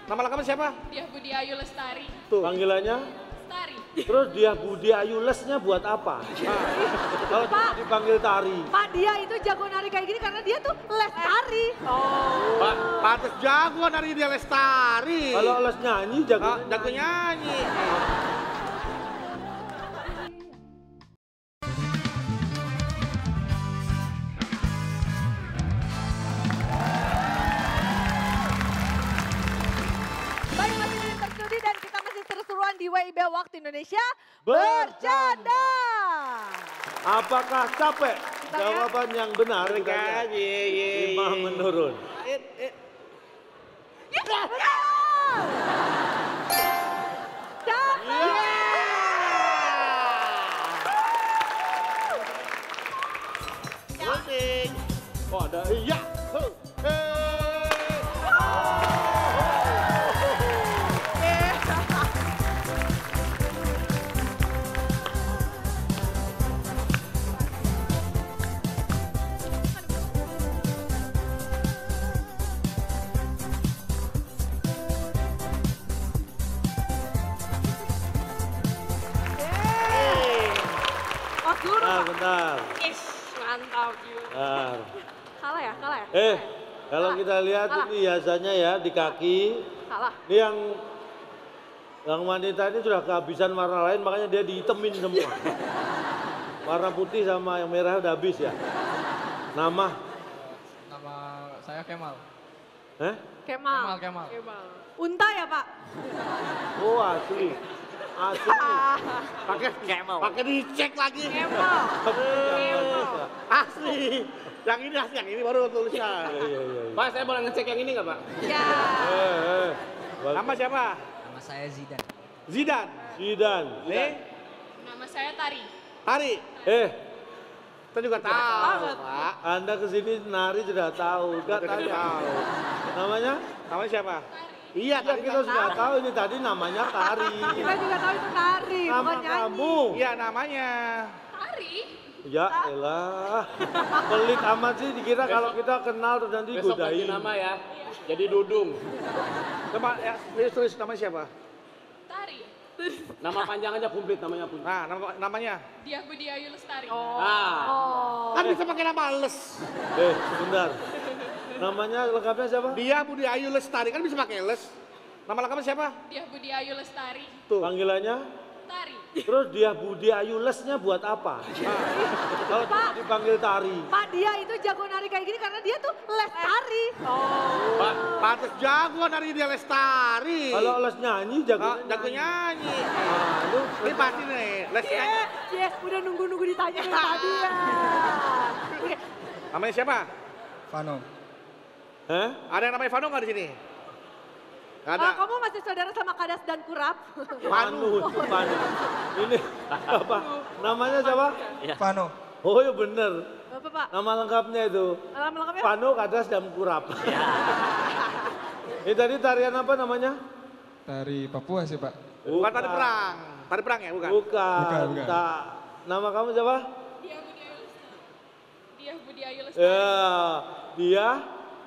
Nama lengkapnya siapa? Dia Budi Ayu Lestari. Panggilannya? Lestari. Terus dia Budi Ayu lesnya buat apa? Kalau Pak. dipanggil tari. Pak, dia itu jago nari kayak gini karena dia tuh les tari. Pak, pantes jago nari dia Lestari. Kalau les nyanyi jago jago nyanyi. Baik, masih di Interstudi dan kita masih seru-seruan di WIB Waktu Indonesia Bercanda. Apakah capek? Kita lihat. Jawaban yang benar. Kita lihat. 5 menurun. Oh ada iya. Oh, suruh Pak. Bentar. Ish, mantap juga. Bentar. Kalah ya? Kalau kita lihat Kalah. ini hiasannya ya di kaki. Kalah. Ini yang wanita ini sudah kehabisan warna lain makanya dia dihitemin semua. Warna putih sama yang merah udah habis ya. Nama? Nama saya Kemal. Kemal. Kemal. Unta ya Pak? Oh asli. Asli. Pakai dicek lagi. Kemal. Asli. Yang ini baru tulisan. Iya. Pak, saya boleh ngecek yang ini nggak Pak? Ya. Nama siapa? Nama saya Zidan. Zidan. Nih, Nama saya Tari. Tari. Kita juga tahu, Pak. Anda kesini nari sudah tahu, enggak tanya. Namanya? Namanya siapa? Iya, Ya, kita sudah tahu ini tadi namanya Tari. Kita juga tahu itu tari, Nama bukan nyanyi. kamu? Iya, namanya. Tari? Ya elah. Pelit amat sih dikira kalau kita kenal terus nanti Besok ganti godain. nama ya. Jadi Dudung. Coba ya, tulis namanya siapa? Tari. Nama panjang aja komplit namanya pun. Nah, namanya. Dia Budi Ayu Lestari. Nah, Kan bisa pakai nama les. Sebentar. Namanya lengkapnya siapa? Dia Budi Ayu Lestari, kan bisa pakai les. Nama lengkapnya siapa? Dia Budi Ayu Lestari. Tuh. Panggilannya? Tari. Terus dia Budi Ayu lesnya buat apa? Kalau Pak. dipanggil tari. Pak, dia itu jago nari kayak gini karena dia tuh les tari. Pak, pantes jago nari dia Lestari. Kalau les nyanyi jago Jago nyanyi. Lu Ini pasti nih, les nyanyi. Yes, udah nunggu-nunggu ditanya dari tadi ya. Oke, Namanya siapa? Vano. Ada yang namanya Vano nggak di sini? Nggak ada. kamu masih saudara sama Kadas dan Kurap? Panu. Ini apa? Namanya siapa? Vano. Oh ya bener. Apa Pak? Nama lengkapnya itu. Nama lengkapnya? Pano, Kadas, dan Kurap. Ini tadi tarian apa namanya? Dari Papua sih Pak. Bukan tari perang. Tari perang ya, bukan? Bukan. Bukan. Tak. Nama kamu siapa? Dia Budi Ayu Lestari. Dia Budi Ayu Lestari. Ya, dia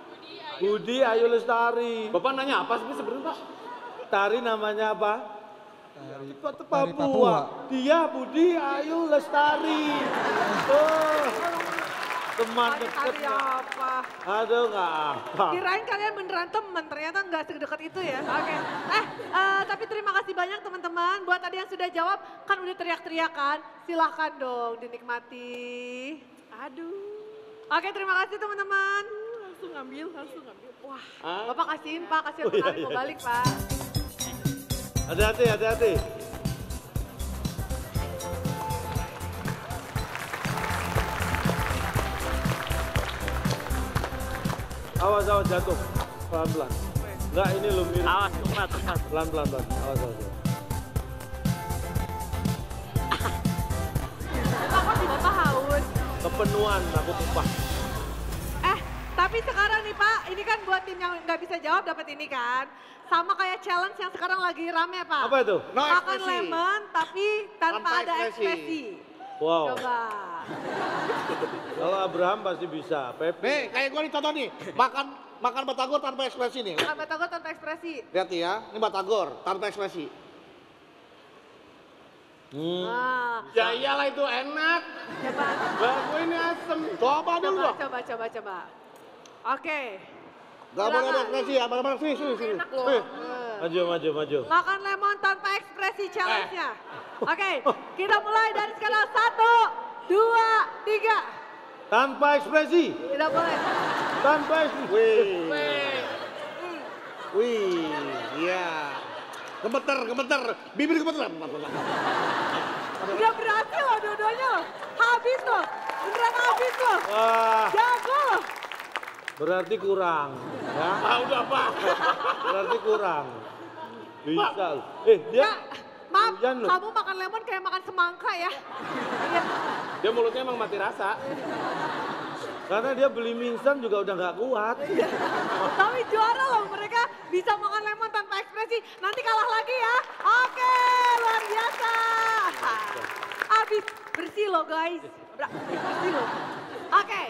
Budi Ayu. Budi Ayu Lestari. Bapak nanya apa sih sebenarnya Pak? Tari namanya apa? Dari Papua. Dia Budi Ayu Lestari. Oh, teman Tari deketnya. apa? Aduh nggak apa. Kirain kalian beneran temen, ternyata nggak sedekat itu ya. Oke. Tapi terima kasih banyak teman-teman. Buat tadi yang sudah jawab, kan udah teriak-teriak kan. Silahkan dong dinikmati. Aduh. Oke, terima kasih teman-teman. Langsung ngambil. Wah, Bapak kasihin Pak, kasihin penari mau balik Pak. Hati-hati. Awas jatuh. Pelan-pelan. Enggak, ini lu mirip. Awas, tumpah. Pelan-pelan. Awas. Bapak haus. Kepenuhan aku tumpah. Tapi sekarang nih Pak, ini kan buat tim yang nggak bisa jawab dapat ini kan. Sama kayak challenge yang sekarang lagi rame Pak. Apa itu? No Makan ekspresi. lemon tapi tanpa ada ekspresi. Wow. Coba. Kalau Abraham pasti bisa. Pepe. Nih, kayak gue nih contoh nih. Makan batagor tanpa ekspresi nih. Makan batagor tanpa ekspresi. Lihat nih ya, ini batagor tanpa ekspresi. Nah, Ya iyalah itu enak. coba. Bagus ini asem. Coba dulu dong. Coba. Oke. Gak boleh ada ekspresi ya, mana sini. Enak loh. Maju. Makan lemon tanpa ekspresi challenge-nya. Oke, kita mulai dari skala 1, 2, 3. Tanpa ekspresi. Tidak boleh. Tanpa ekspresi. Wih, iya. Gemeter. Bibir gemeter. Udah berhasil loh dua-duanya loh. Habis loh. Beneran habis loh. Wah, Jago loh. berarti kurang. Ya, Udah Pak. berarti kurang. Bisa. Dia Kak, maaf, Hujan loh. kamu makan lemon kayak makan semangka ya. Iya. Dia mulutnya emang mati rasa. karena dia beli mie instan juga udah nggak kuat. Tapi juara loh mereka bisa makan lemon tanpa ekspresi. Nanti kalah lagi ya. Oke, luar biasa. Habis bersih loh guys. Bersih loh. Oke,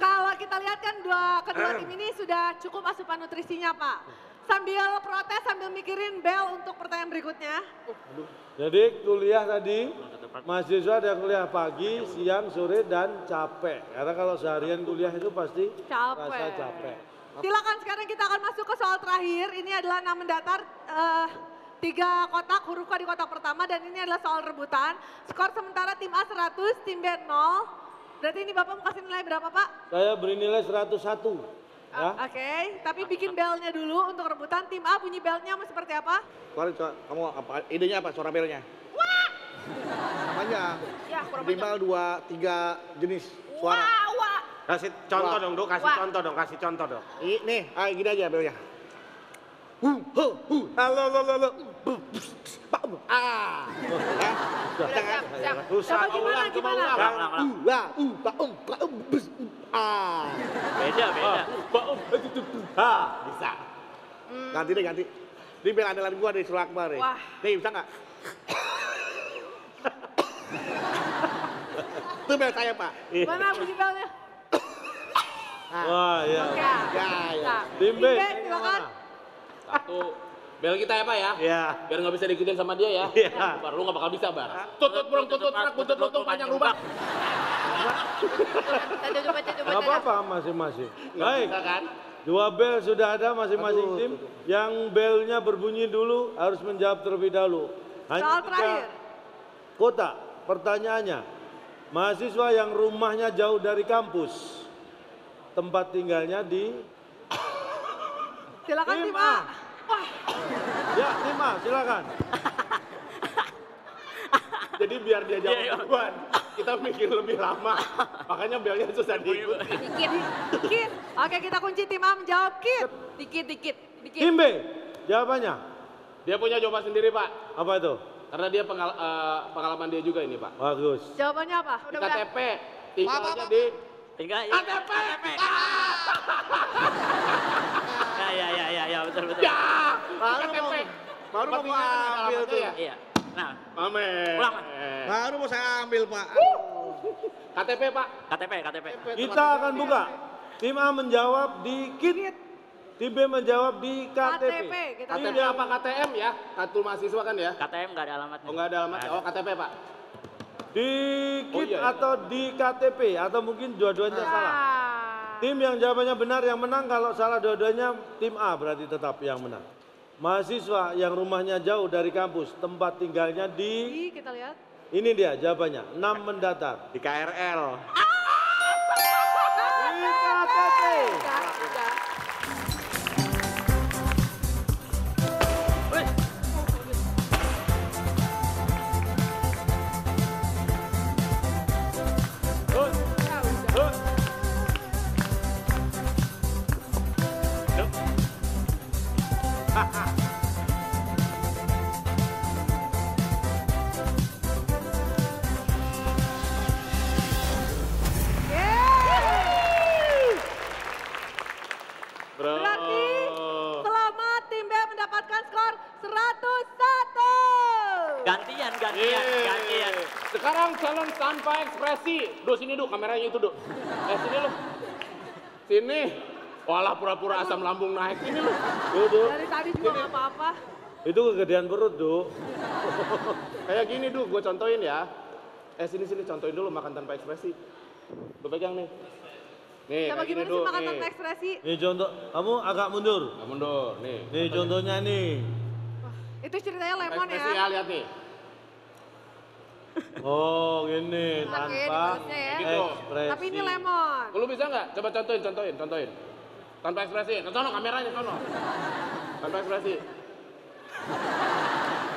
kalau kita lihat kan kedua tim ini sudah cukup asupan nutrisinya Pak. Sambil protes, sambil mikirin bel untuk pertanyaan berikutnya. Jadi kuliah tadi, mahasiswa ada kuliah pagi, siang, sore, dan capek. Karena kalau seharian kuliah itu pasti rasa capek. Silakan sekarang kita akan masuk ke soal terakhir. Ini adalah 6 mendatar, 3 kotak, huruf K di kotak pertama, dan ini adalah soal rebutan. Skor sementara tim A 100, tim B 0. Berarti ini Bapak mau kasih nilai berapa Pak? Saya beri nilai 101. Ya. Oke, tapi bikin belnya dulu untuk rebutan. Tim A bunyi belnya mau seperti apa? Keluarin, kamu apa? Idenya apa suara belnya? Wah! Namanya. Ya, kurang Minimal 2-3 jenis suara. Wah. Kasih contoh dong, Dok. Kasih contoh dong. Nih, gini aja belnya. Halo. Ah. Ya. Siap. Susah. Gimana? Ah. Beda. Bisa. Ganti. Ini bel andalan gua dari Surah Akbar nih. Wah. Nih, bisa nggak? Itu bel saya, Pak. Mana bunyi belnya? Wah, ya. Oke. Ya. Tim B. Silakan. Satu. Bel kita ya Pak ya? Iya. Biar nggak bisa diikutin sama dia ya. Iya. Bar, lu nggak bakal bisa Bar. Tutut burung, tutut perak, buntut lutung, panjang rubah. Gak apa-apa masing-masing. Baik. Bisa kan? 2 bel sudah ada masing-masing tim. Yang belnya berbunyi dulu harus menjawab terlebih dahulu. Soal terakhir. Kota. Pertanyaannya, mahasiswa yang rumahnya jauh dari kampus, tempat tinggalnya di Silakan Tim tim A. A. Wah, Ya, tim A, silakan. Jadi biar dia jawab duluan, kita mikir lebih lama. Makanya belnya susah diikuti. Dikit. Oke, kita kunci tim A menjawab Kit. Dikit. Tim B, jawabannya Dia punya jawaban sendiri Pak. apa itu? Karena dia pengalaman dia juga ini Pak. Bagus. Jawabannya apa? Di KTP, tinggalnya di Tinggal KTP. Ya, betul. Ya, KTP. Baru mau ambil tuh. ya. Iya. Nah, Amin. Ulang, Mas. Baru mau saya ambil, Pak. KTP Pak. KTP. Kita akan buka. Tim A menjawab di KIT. Tim B menjawab di KTP. Kita KTP apa KTM ya? Kartu mahasiswa kan ya? KTM nggak ada alamatnya. Oh nggak ada alamatnya. Oh KTP Pak. Di KIT iya. atau di KTP atau mungkin dua-duanya salah. Tim yang jawabannya benar yang menang, kalau salah dua-duanya tim A berarti tetap yang menang. Mahasiswa yang rumahnya jauh dari kampus, tempat tinggalnya di Kita lihat. ini dia jawabannya, 6 mendatar. Di KRL. Di KTP. gantian, gantian. Sekarang challenge tanpa ekspresi. Duh, sini Duh, kameranya itu Duh. Sini lu. Sini. Walah pura-pura asam lambung naik. Sini lu. Duh. Dari tadi juga nggak apa-apa. Itu kegedean perut, Duh. Kayak gini Duh, gue contohin ya. Sini contohin dulu makan tanpa ekspresi. Lu pegang nih. Nih, Coba kayak gimana gini, sih Duh, makan nih. tanpa ekspresi? Nih contoh, kamu agak mundur. Mundur, nih. Nih contohnya nih. Itu ceritanya lemon Ekspresi ya. ya, lihat nih. Oh, gini Oke, tanpa dibalasnya ya. ekspresi. Tapi ini lemon. Lu bisa nggak? Coba contohin. Tanpa ekspresi. Ke sono kameranya, sono. Tanpa ekspresi.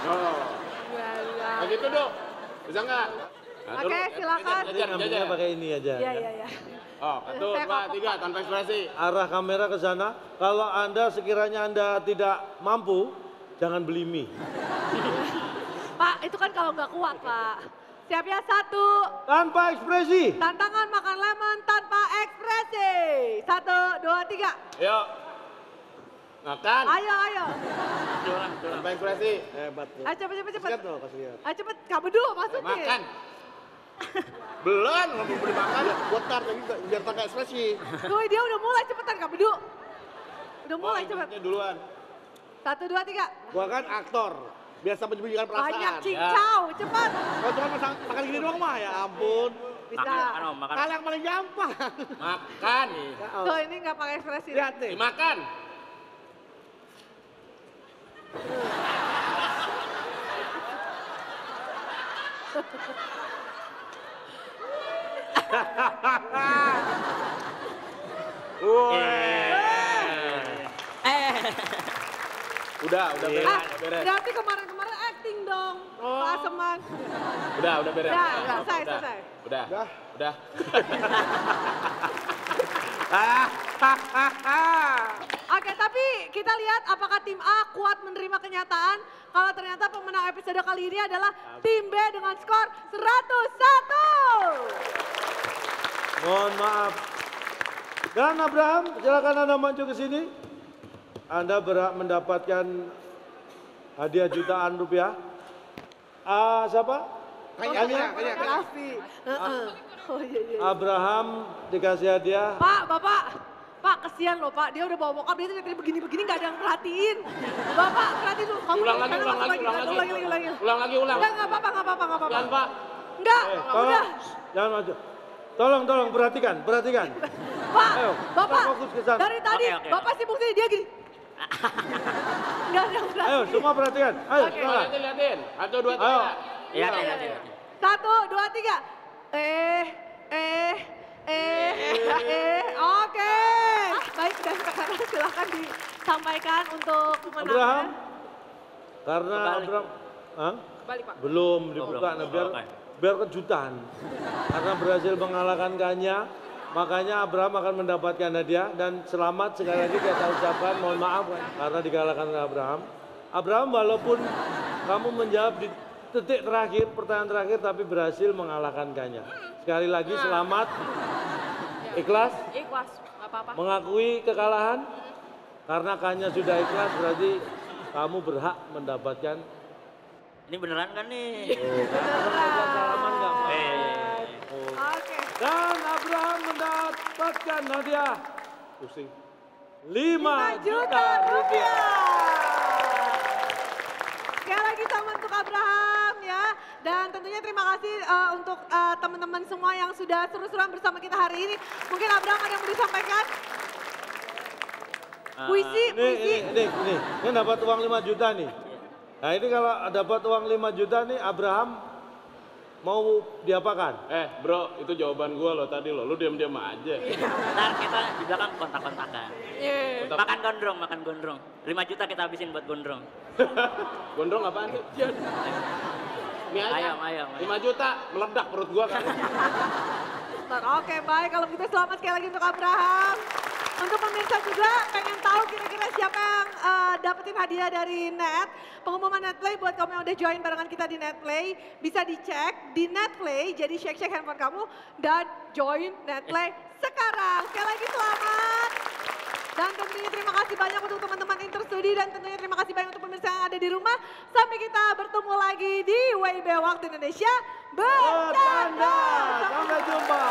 Oh. Kayak gitu, Dok. Bisa nggak? Nah, Oke, silakan. Ngambilnya pakai ini aja. Iya. Oh, 1, 2, 3, tanpa ekspresi. Arah kamera ke sana. Kalau Anda sekiranya Anda tidak mampu, jangan beli mie. Pak, itu kan kalau nggak kuat, Pak. Siap ya, 1. Tanpa ekspresi. Tantangan makan lemon tanpa ekspresi. 1, 2, 3. Yuk. Makan. Ayo. Tanpa ekspresi. Hebat tuh. Ayo cepet. Lihat tuh, kasih lihat. Ayo cepet, kamu dulu masukin. Makan. Belum, nggak boleh makan. Buat tar, tapi biar pakai ekspresi. Tuh, dia udah mulai cepetan, kamu dulu. Udah mulai cepet. Duluan. 1, 2, 3. Gua kan aktor, biasa menyembunyikan perasaan. Banyak cincau, cepat. Kalau cuma makan gini doang mah, ya ampun. Bisa. Makan. Hal yang paling gampang. Makan. Tuh, ini nggak pakai ekspresi. Lihat nih. Dimakan. Udah beres. Berarti kemarin-kemarin acting dong. Keaseman. Udah beres. Udah, selesai. Udah. Oke, tapi kita lihat apakah tim A kuat menerima kenyataan kalau ternyata pemenang episode kali ini adalah tim B dengan skor 101. Mohon maaf. Dan Abraham, silakan Anda maju ke sini. Anda berhak mendapatkan hadiah jutaan rupiah. Siapa? Kayaknya. Raffi. Oh iya. Abraham dikasih hadiah. Pak, kesian loh Pak, dia udah bawa bokap, dia tadi begini-begini gak ada yang perhatiin. Bapak, perhatiin dulu. Kamu Ulang jangan masuk lagi. Ulang lagi. Enggak apa-apa. Jangan, Pak. Enggak, Tolong, udah. jangan maju. Tolong, perhatikan. Pak, Ayo, Bapak, kita fokus ke sana. dari tadi Oke. Bapak sibuk sini, dia gini. Enggak ada yang perhatiin. Ayo, semua perhatikan. Ayo, Oke. silakan. Lihatin. 1, 2, 3. Ayo. Iya. 1, 2, 3. Oke. Baik, dan sekarang silakan disampaikan untuk Abraham, kemenangan. karena Kembali. Abraham, Hah? Balik Pak. belum dibuka, nah, biar kejutan. Karena berhasil mengalahkan Kanya, makanya Abraham akan mendapatkan hadiah dan selamat sekali lagi kita ucapkan, mohon maaf karena dikalahkan oleh Abraham. Abraham, walaupun kamu menjawab di detik terakhir, pertanyaan terakhir, tapi berhasil mengalahkan Kanya. Sekali lagi selamat. Ikhlas? Ikhlas, nggak apa-apa. Mengakui kekalahan? Karena Kanya sudah ikhlas, berarti kamu berhak mendapatkan. Ini beneran kan nih? Salaman nggak? Oke. Dan Abraham mendapatkan hadiah Pusing. 5 juta rupiah. Sekali lagi sama untuk Abraham ya. Dan tentunya terima kasih untuk teman-teman semua yang sudah seru-seruan bersama kita hari ini. Mungkin Abraham ada yang mau disampaikan? Puisi. Ini dapat uang 5 juta nih. Nah ini kalau dapat uang 5 juta nih, Abraham mau diapakan? Bro, itu jawaban gua lo tadi lo. Lu diam-diam aja. Ntar kita di belakang kontak-kontakan. Yeah. Makan gondrong. 5 juta kita habisin buat gondrong. Gondrong apaan sih? Ini aja. Ayam. 5 juta meledak perut gua kan. Oke, baik. Kalau gitu selamat sekali lagi untuk Abraham. Untuk pemirsa juga pengen tahu kira-kira siapa yang dapetin hadiah dari Net. Pengumuman Netplay buat kamu yang udah join barengan kita di Netplay. Bisa dicek di Netplay, jadi shake handphone kamu dan join Netplay sekarang. Sekali lagi selamat. Dan tentunya terima kasih banyak untuk teman-teman Interstudi dan tentunya terima kasih banyak untuk pemirsa yang ada di rumah. Sampai kita bertemu lagi di WIB Waktu Indonesia Bercanda. Sampai jumpa.